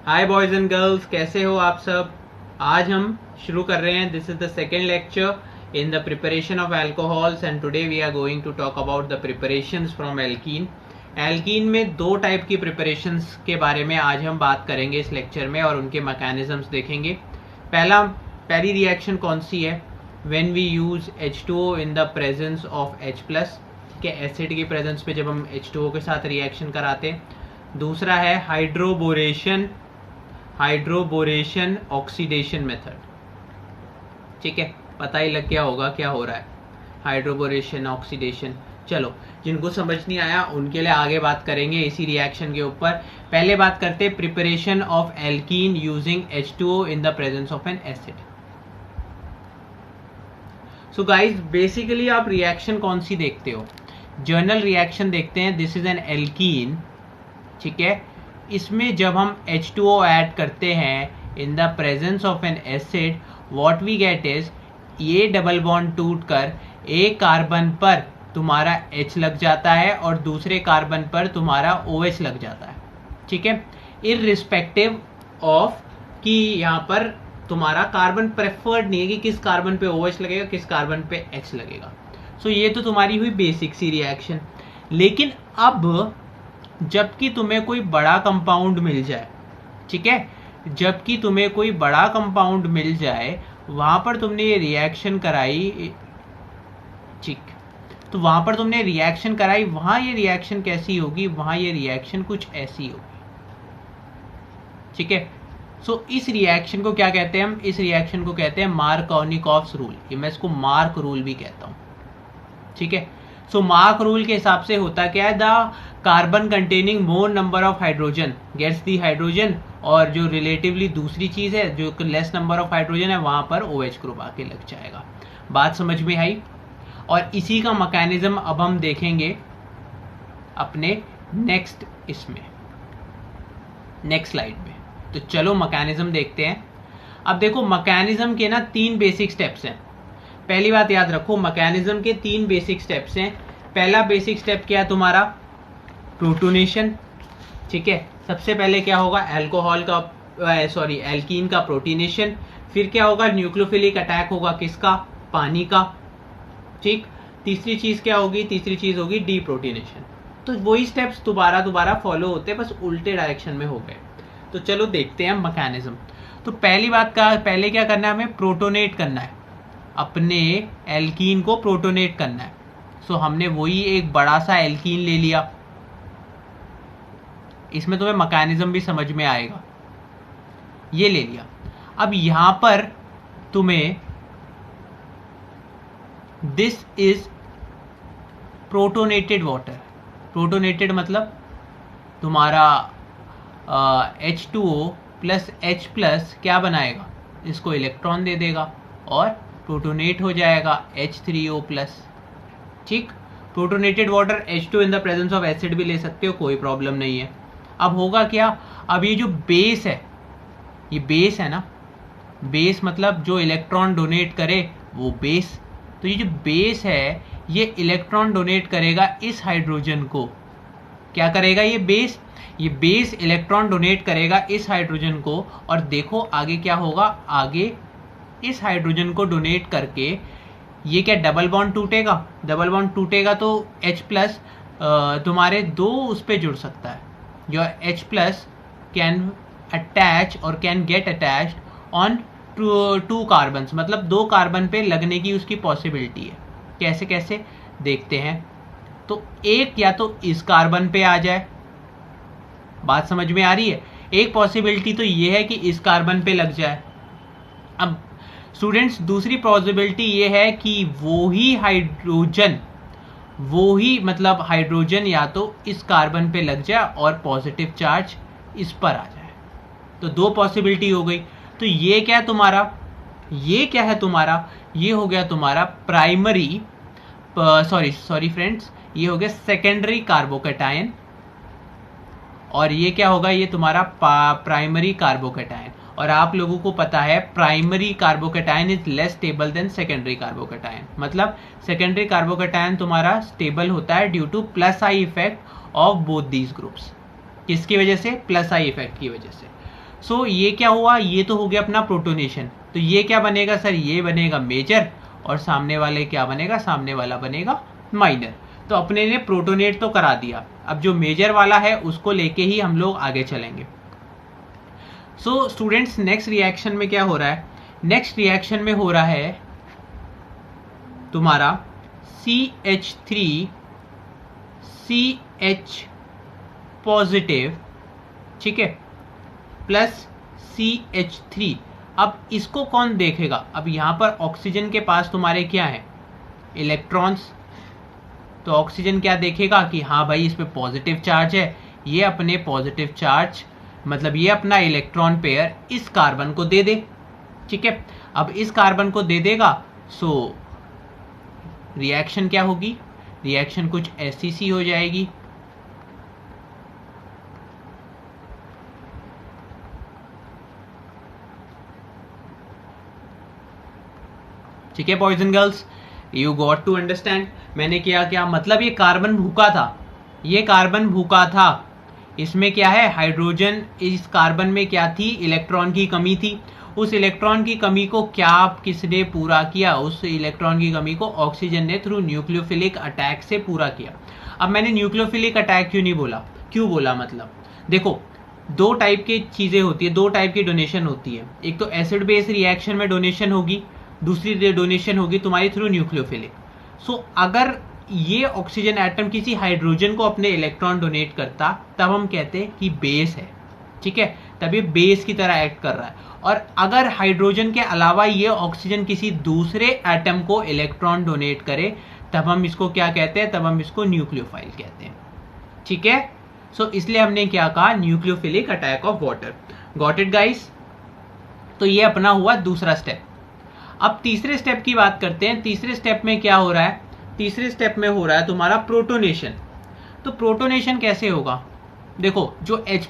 Hi boys and girls, कैसे हो आप सब। आज हम शुरू कर रहे हैं। This is the second lecture in the preparation of alcohols and today we are going to talk about the preparations from alkene. Alkene में दो टाइप की प्रिपरेशंस के बारे में आज हम बात करेंगे इस लेक्चर में और उनके मैकेनिज्म्स देखेंगे। पहली रिएक्शन कौन सी है? When we use H2O in the presence of H+, के एसिड की प्रेजेंस पे जब हम H2O के साथ रिएक्शन कराते हैं। दूसरा है हाइड्रोबोरेशन ऑक्सीडेशन मेथड। ठीक है, पता ही लग गया होगा क्या हो रहा है, हाइड्रोबोरेशन ऑक्सीडेशन। चलो, जिनको समझ नहीं आया उनके लिए आगे बात करेंगे इसी रिएक्शन के ऊपर। पहले बात करते हैं preparation of alkene using H2O in the presence of an acid. So guys, basically आप रिएक्शन कौन सी देखते हो? जर्नल रिएक्शन देखते हैं। दिस इज एन एल्कीन, ठीक है। इसमें जब हम H2O ऐड करते हैं in the presence of an acid, what we get is, ये डबल बॉन्ड टूट कर एक कार्बन पर तुम्हारा H लग जाता है और दूसरे कार्बन पर तुम्हारा OH लग जाता है। ठीक है, इररिस्पेक्टिव ऑफ कि यहाँ पर तुम्हारा कार्बन प्रेफर्ड नहीं है कि किस कार्बन पे OH लगेगा, किस कार्बन पे H लगेगा। सो ये तो तुम्हारी हुई बेसिक सी रिएक्शन। लेकिन अब जबकि तुम्हें कोई बड़ा कंपाउंड मिल जाए, ठीक है, जबकि तुम्हें कोई बड़ा कंपाउंड मिल जाए, वहां पर तुमने ये रिएक्शन कराई, ठीक, तो वहां पर तुमने रिएक्शन कराई, वहां ये रिएक्शन कैसी होगी? वहां ये रिएक्शन कुछ ऐसी होगी। ठीक है, सो इस रिएक्शन को क्या कहते हैं हम? इस रिएक्शन को कहते हैं मार्कोनिकॉफ्स रूल। ये मैं इसको मार्क रूल भी कहता हूं। ठीक है, सो मार्क रूल के हिसाब से होता क्या है? The carbon containing more number of hydrogen gets the hydrogen, और जो रिलेटिवली दूसरी चीज है जो लेस नंबर ऑफ हाइड्रोजन है वहां पर OH ग्रुप आके लग जाएगा। बात समझ में आई? और इसी का मैकेनिज्म अब हम देखेंगे अपने नेक्स्ट स्लाइड में। तो चलो मैकेनिज्म देखते हैं। अब देखो, मैकेनिज्म के ना 3 बेसिक स्टेप्स हैं। पहली बात याद रखो, मैकेनिज्म के 3 बेसिक स्टेप्स हैं। पहला बेसिक स्टेप क्या है तुम्हारा? प्रोटोनेशन। ठीक है, सबसे पहले क्या होगा? एल्कीन का प्रोटीनेशन। फिर क्या होगा? न्यूक्लियोफिलिक अटैक होगा, किसका? पानी का। ठीक, तीसरी चीज क्या होगी? तीसरी चीज होगी डीप्रोटीनेशन। तो वही स्टेप्स दोबारा फॉलो होते हैं, बस उल्टे डायरेक्शन में हो गए। तो चलो देखते हैं मैकेनिज्म। तो पहली बात का पहले क्या करना है? हमें प्रोटोनेट करना है, अपने एल्कीन को प्रोटोनेट करना है। सो हमने वही एक बड़ा सा एल्कीन ले लिया। इसमें तुम्हें मैकेनिज्म भी समझ में आएगा। ये ले लिया। अब यहां पर तुम्हें this is protonated water. Protonated मतलब तुम्हारा H2O प्लस H+ क्या बनाएगा? इसको इलेक्ट्रॉन दे देगा और प्रोटोनेट हो जाएगा H3O+। ठीक, protonated water H2 in the presence of acid भी ले सकते हो, कोई प्रॉब्लम नहीं है। अब होगा क्या? अब ये जो बेस है, ये बेस है ना, बेस मतलब जो इलेक्ट्रॉन डोनेट करे वो बेस। तो ये जो बेस है ये इलेक्ट्रॉन डोनेट करेगा इस हाइड्रोजन को। क्या करेगा ये बेस इलेक्ट्रॉन डोनेट करेगा इस हाइड्रोजन को। और देखो आगे क्या होगा? आगे इस हाइड्रोजन को डोनेट करके ये क्या डबल बॉन्ड टूटेगा? डबल बॉन्ड टूटेगा तो H+ तुम्हारे 2 उस पे जुड़ सकता है। जो H+ कैन अटैच और can get attached on 2 carbons, मतलब 2 कार्बन पे लगने की उसकी पॉसिबिलिटी है। कैसे कैसे देखते हैं। तो एक या तो इस कार्बन पे आ जाए, बात समझ में आ रही है? एक पॉसिबिलिटी तो ये है कि इस कार्बन पे लग जाए। अब स्टूडेंट्स, दूसरी पॉसिबिलिटी ये है कि वो ही हाइड्रोजन या तो इस कार्बन पे लग जाए और पॉजिटिव चार्ज इस पर आ जाए। तो 2 पॉसिबिलिटी हो गई। तो ये क्या है तुम्हारा? ये हो गया तुम्हारा प्राइमरी, सॉरी फ्रेंड्स, ये हो गया सेकेंडरी कार्बोकैटायन। और ये क्या होगा? ये तुम्हारा प्राइमरी कार्बोकैटायन। और आप लोगों को पता है primary carbocation is less stable than secondary carbocation. मतलब सेकेंडरी कार्बोकैटायन तुम्हारा स्टेबल होता है due to +I effect of both these groups. किसकी वजह से? +I इफेक्ट की वजह से। सो ये क्या हुआ, ये तो हो गया अपना प्रोटोनेशन। तो ये क्या बनेगा सर, ये बनेगा मेजर, और सामने वाले क्या बनेगा, सामने वाला बनेगा माइनर। तो अपने ने प्रोटोनेट तो करा दिया, अब जो मेजर वाला है उसको लेके ही हम लोग आगे चलेंगे। सो स्टूडेंट्स, नेक्स्ट रिएक्शन में क्या हो रहा है, नेक्स्ट रिएक्शन में हो रहा है तुम्हारा CH3 CH पॉजिटिव, ठीक है, प्लस CH3। अब इसको कौन देखेगा, अब यहां पर ऑक्सीजन के पास तुम्हारे क्या है, इलेक्ट्रॉन्स। तो ऑक्सीजन क्या देखेगा कि हाँ भाई इस पे पॉजिटिव चार्ज है, ये अपने पॉजिटिव चार्ज मतलब ये अपना इलेक्ट्रॉन पेयर इस कार्बन को दे दे, ठीक है। अब इस कार्बन को दे देगा, सो रिएक्शन क्या होगी, रिएक्शन कुछ ऐसी सी हो जाएगी। ठीक है boys and girls, you got to understand. मैंने किया क्या, मतलब ये कार्बन भूखा था, ये कार्बन भूखा था, इसमें क्या है हाइड्रोजन, इस कार्बन में क्या थी, इलेक्ट्रॉन की कमी थी। उस इलेक्ट्रॉन की कमी को क्या किसने पूरा किया, उस इलेक्ट्रॉन की कमी को ऑक्सीजन ने थ्रू न्यूक्लियोफिलिक अटैक से पूरा किया। अब मैंने न्यूक्लियोफिलिक अटैक क्यों नहीं बोला, क्यों बोला, मतलब देखो दो टाइप की चीजें होती है, दो टाइप की डोनेशन होती है। एक तो एसिड बेस रिएक्शन में डोनेशन होगी, दूसरी डोनेशन होगी तुम्हारी थ्रू न्यूक्लियोफिलिक। सो अगर ये ऑक्सीजन एटम किसी हाइड्रोजन को अपने इलेक्ट्रॉन डोनेट करता, तब हम कहते हैं कि बेस है, ठीक है, तब ये बेस की तरह एक्ट कर रहा है। और अगर हाइड्रोजन के अलावा ये ऑक्सीजन किसी दूसरे एटम को इलेक्ट्रॉन डोनेट करे, तब हम इसको क्या कहते हैं, तब हम इसको न्यूक्लियोफाइल कहते हैं, ठीक है। सो इसलिए हमने क्या कहा, nucleophilic attack of water. Got it guys. तो ये अपना हुआ दूसरा स्टेप। अब तीसरे स्टेप की बात करते हैं। तीसरे स्टेप में क्या हो रहा है, तीसरे स्टेप में हो रहा है तुम्हारा प्रोटोनेशन। तो प्रोटोनेशन कैसे होगा, देखो जो H+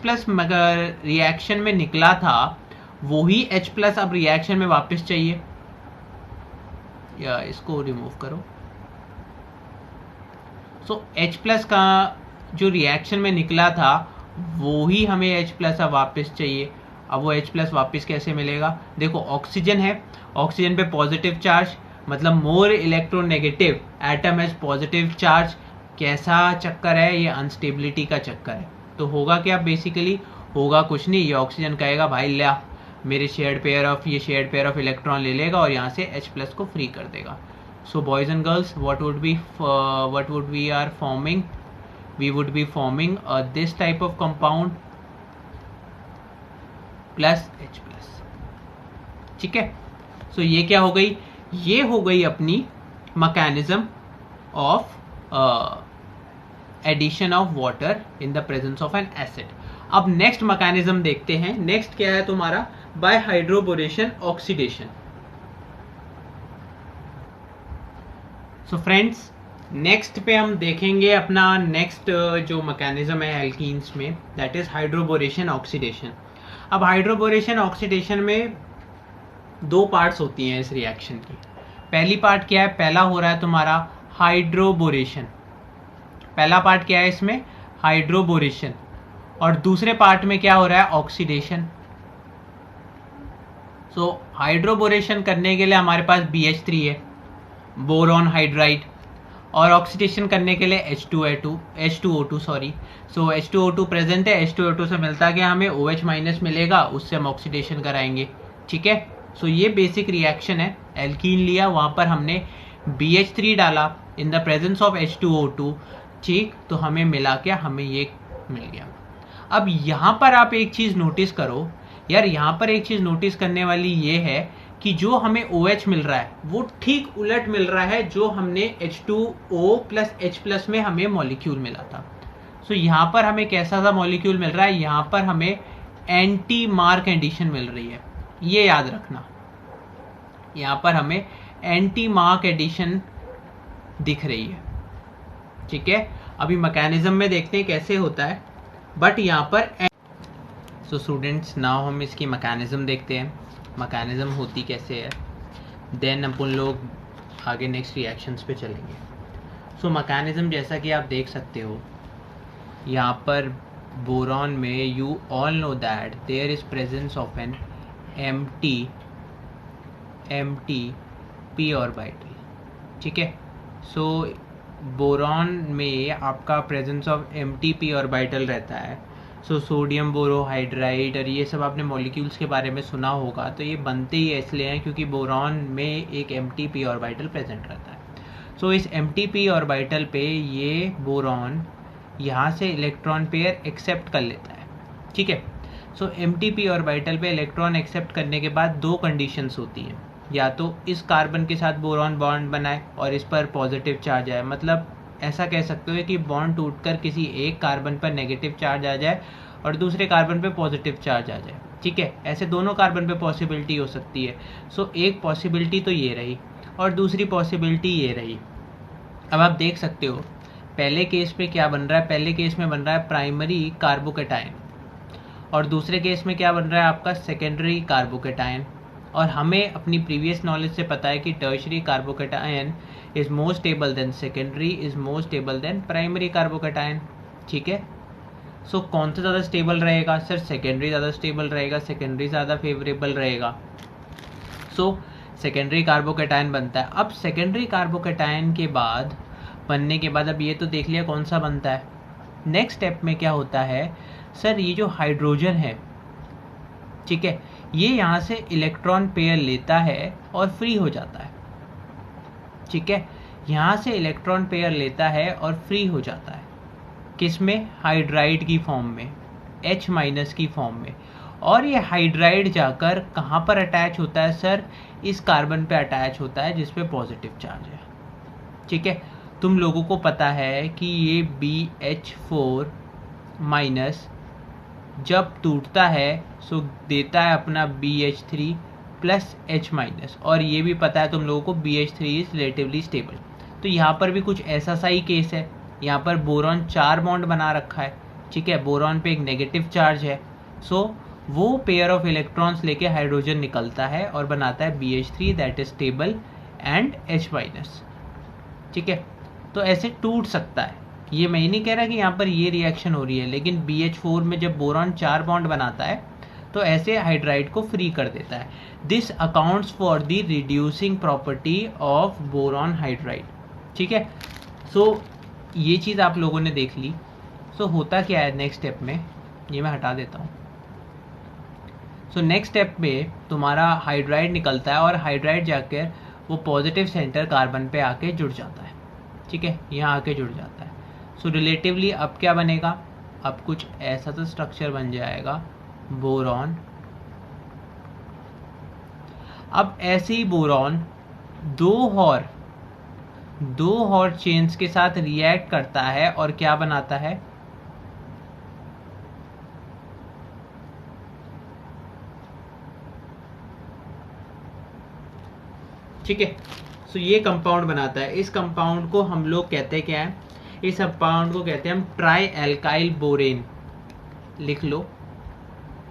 रिएक्शन में निकला था वही H+ अब रिएक्शन में वापस चाहिए, या इसको रिमूव करो। सो H+ का जो रिएक्शन में निकला था वो ही हमें H+ अब वापस चाहिए। अब वो H+ वापस कैसे मिलेगा, देखो ऑक्सीजन है, ऑक्सीजन पे पॉजिटिव चार्ज, मतलब more electronegative atom has positive charge. कैसा चक्कर है ये, अनस्टेबिलिटी का चक्कर है। तो होगा क्या, बेसिकली होगा कुछ नहीं, ये ऑक्सीजन कहेगा भाई ले मेरे शेयर्ड पेयर ऑफ, ये शेयर्ड पेयर ऑफ इलेक्ट्रॉन ले लेगा और यहाँ से H+ को फ्री कर देगा। So boys and girls, what would we are forming, we would be forming this type of compound plus H+, ठीक है। सो ये क्या हो गई, ये हो गई अपनी mechanism of addition of water in the presence of an acid. अब नेक्स्ट मैकेनिज्म देखते हैं। नेक्स्ट क्या है तुम्हारा, by hydroboration oxidation. So friends, next पे हम देखेंगे अपना नेक्स्ट जो मैकेनिज्म है एल्कीन्स में, दैट इज हाइड्रोबोरेशन ऑक्सीडेशन। अब हाइड्रोबोरेशन ऑक्सीडेशन में दो पार्ट्स होती हैं इस रिएक्शन की। पहली पार्ट क्या है, पहला हो रहा है तुम्हारा हाइड्रोबोरेशन, पहला पार्ट क्या है इसमें, हाइड्रोबोरेशन। और दूसरे पार्ट में क्या हो रहा है, ऑक्सीडेशन। सो हाइड्रोबोरेशन करने के लिए हमारे पास BH3 है, बोरॉन हाइड्राइड, और ऑक्सीडेशन करने के लिए H2O2 सॉरी। सो H2O2 प्रेजेंट है, H2O2 से मिलता गया हमें OH- मिलेगा, उससे हम ऑक्सीडेशन कराएंगे, ठीक है। सो ये बेसिक रिएक्शन है। एल्कीन लिया, वहां पर हमने BH3 डाला इन द प्रेजेंस ऑफ H2O2, ठीक, तो हमें मिला क्या, हमें ये मिल गया। अब यहाँ पर आप एक चीज नोटिस करो यार, यहाँ पर एक चीज नोटिस करने वाली ये है कि जो हमें OH मिल रहा है वो ठीक उलट मिल रहा है जो हमने H2O प्लस H+ में हमें मॉलिक्यूल मिला था। सो यहाँ पर हमें कैसा सा मॉलिक्यूल मिल रहा है, यहाँ पर हमें एंटी मार्क एडिशन मिल रही है, ये याद रखना, यहाँ पर हमें एंटी मार्क एडिशन दिख रही है, ठीक है। अभी मैकेनिज्म में देखते हैं कैसे होता है, बट यहाँ पर सो स्टूडेंट्स नाउ हम इसकी मैकेनिज्म देखते हैं, मैकेनिज्म होती कैसे है, देन अपन लोग आगे नेक्स्ट रिएक्शंस पे चलेंगे। सो मैकेनिज्म जैसा कि आप देख सकते हो, यहाँ पर बोरॉन में you all know that there is presence of an empty p orbital, ठीक है। सो बोरॉन में आपका presence of empty p orbital रहता है। सो सोडियम बोरोहाइड्राइड और ये सब आपने मॉलिक्यूल्स के बारे में सुना होगा, तो ये बनते ही इसलिए हैं क्योंकि बोरॉन में एक एम्प्टी पी ऑर्बिटल प्रेजेंट रहता है। सो इस एम्प्टी पी ऑर्बिटल पे ये बोरॉन यहाँ से इलेक्ट्रॉन पेयर एक्सेप्ट कर लेता है, ठीक है। सो एम्प्टी पी ऑर्बिटल पे इलेक्ट्रॉन एक्सेप्ट करने के बाद दो कंडीशंस होती हैं, या तो इस कार्बन के साथ बोरॉन बॉन्ड बनाए और इस पर पॉजिटिव चार्ज आए, मतलब ऐसा कह सकते हो कि बॉन्ड टूटकर किसी एक कार्बन पर नेगेटिव चार्ज आ जाए और दूसरे कार्बन पे पॉजिटिव चार्ज आ जाए, ठीक है। ऐसे दोनों कार्बन पे पॉसिबिलिटी हो सकती है। सो एक पॉसिबिलिटी तो ये रही और दूसरी पॉसिबिलिटी ये रही। अब आप देख सकते हो पहले केस में क्या बन रहा है, पहले केस में बन रहा है प्राइमरी कार्बोकेटायन और दूसरे केस में क्या बन रहा है आपका सेकेंडरी कार्बोकेटायन। और हमें अपनी प्रीवियस नॉलेज से पता है कि tertiary carbocation is more stable than secondary, is more stable then primary carbocation, ठीक है। सो कौन सा ज़्यादा स्टेबल रहेगा सर? सेकेंडरी ज़्यादा स्टेबल रहेगा, सेकेंडरी ज़्यादा फेवरेबल रहेगा। सो सेकेंडरी कार्बोकेटायन बनता है। अब सेकेंडरी कार्बोकेटायन के बाद बनने के बाद अब ये तो देख लिया कौन सा बनता है। नेक्स्ट स्टेप में क्या होता है सर, ये जो हाइड्रोजन है, ठीक है, ये यहाँ से इलेक्ट्रॉन पेयर लेता है और फ्री हो जाता है, ठीक है। यहाँ से इलेक्ट्रॉन पेयर लेता है और फ्री हो जाता है, किस में? हाइड्राइड की फॉर्म में, H माइनस की फॉर्म में। और ये हाइड्राइड जाकर कहाँ पर अटैच होता है सर? इस कार्बन पे अटैच होता है जिस पे पॉजिटिव चार्ज है, ठीक है। तुम लोगों को पता है कि ये BH4 माइनस जब टूटता है सो देता है अपना BH3 प्लस H माइनस, और ये भी पता है तुम लोगों को BH3 इज रिलेटिवली स्टेबल। तो यहाँ पर भी कुछ ऐसा सा ही केस है। यहाँ पर बोरॉन 4 बॉन्ड बना रखा है, ठीक है, बोरॉन पे एक नेगेटिव चार्ज है। सो वो पेयर ऑफ इलेक्ट्रॉन्स लेके हाइड्रोजन निकलता है और बनाता है BH3 that is stable and H minus, ठीक है। तो ऐसे टूट सकता है। ये मैं ही नहीं कह रहा कि यहाँ पर ये रिएक्शन हो रही है, लेकिन BH4 में जब बोरॉन 4 बॉन्ड बनाता है तो ऐसे हाइड्राइड को फ्री कर देता है। This accounts for the reducing property of boron hydride, ठीक है। सो ये चीज़ आप लोगों ने देख ली। सो होता क्या है नेक्स्ट स्टेप में, ये मैं हटा देता हूँ। सो नेक्स्ट स्टेप में तुम्हारा हाइड्राइड निकलता है और हाइड्राइड जाकर वो पॉजिटिव सेंटर कार्बन पे आके जुड़ जाता है, ठीक है, यहाँ आके जुड़ जाता है। सो रिलेटिवली अब क्या बनेगा? अब कुछ ऐसा तो स्ट्रक्चर बन जाएगा बोरॉन। अब ऐसे ही बोरॉन दो और चेन्स के साथ रिएक्ट करता है और क्या बनाता है? ठीक है। सो ये कंपाउंड बनाता है। इस कंपाउंड को हम लोग कहते हैं क्या है? इस कंपाउंड को कहते हैं हम ट्राई एल्काइल बोरेन। लिख लो,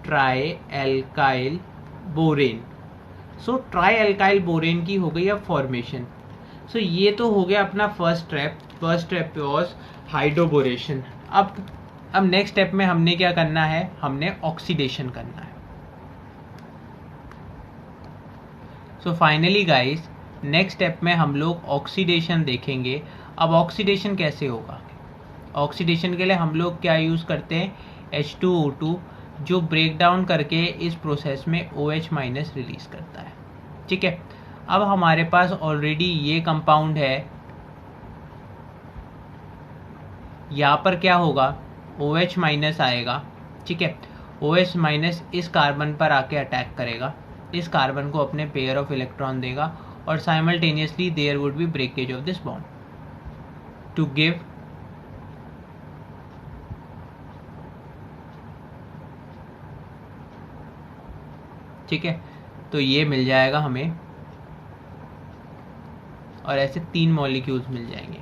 tri alkyl borane. So tri alkyl borane की हो गई अब फॉर्मेशन। सो ये तो हो गया अपना फर्स्ट स्टेप वाज हाइड्रोबोरेशन। अब नेक्स्ट स्टेप में हमने क्या करना है? हमने ऑक्सीडेशन करना है। So finally guys next step में हम लोग ऑक्सीडेशन देखेंगे। अब ऑक्सीडेशन कैसे होगा? ऑक्सीडेशन के लिए हम लोग क्या यूज़ करते हैं? H2O2, जो ब्रेक डाउन करके इस प्रोसेस में OH माइनस रिलीज करता है, ठीक है। अब हमारे पास ऑलरेडी ये कंपाउंड है, यहाँ पर क्या होगा? OH माइनस आएगा, ठीक है। OH माइनस इस कार्बन पर आके अटैक करेगा, इस कार्बन को अपने पेयर ऑफ इलेक्ट्रॉन देगा और simultaneously there would be breakage of this bond to give ठीक है। तो ये मिल जाएगा हमें और ऐसे 3 मॉलिक्यूल्स मिल जाएंगे।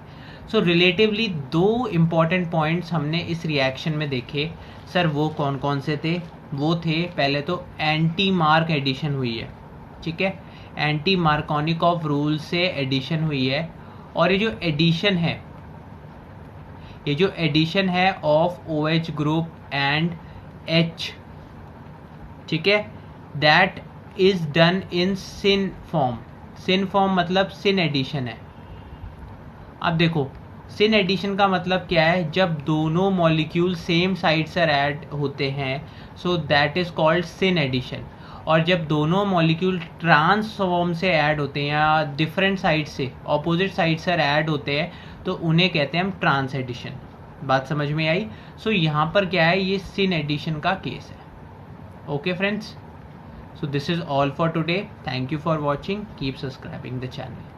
सो रिलेटिवली 2 इम्पॉर्टेंट पॉइंट्स हमने इस रिएक्शन में देखे। सर वो कौन कौन से थे? वो थे, पहले तो एंटी मार्क एडिशन हुई है, ठीक है, एंटी मार्कोनिकॉफ रूल से एडिशन हुई है। और ये जो एडिशन है ये जो एडिशन है of OH group and H, ठीक है, that is done in syn form. Syn form मतलब सिन एडिशन है। अब देखो सिन एडिशन का मतलब क्या है, जब दोनों मॉलिक्यूल सेम साइड से ऐड होते हैं, so that is called syn addition. और जब दोनों मॉलिक्यूल ट्रांस फॉर्म से ऐड होते हैं या डिफरेंट साइड से, ऑपोजिट साइड से ऐड होते हैं, तो उन्हें कहते हैं हम ट्रांस एडिशन। बात समझ में आई? सो यहाँ पर क्या है, ये सिन एडिशन का केस है। Okay friends, so this is all for today. Thank you for watching. Keep subscribing the channel.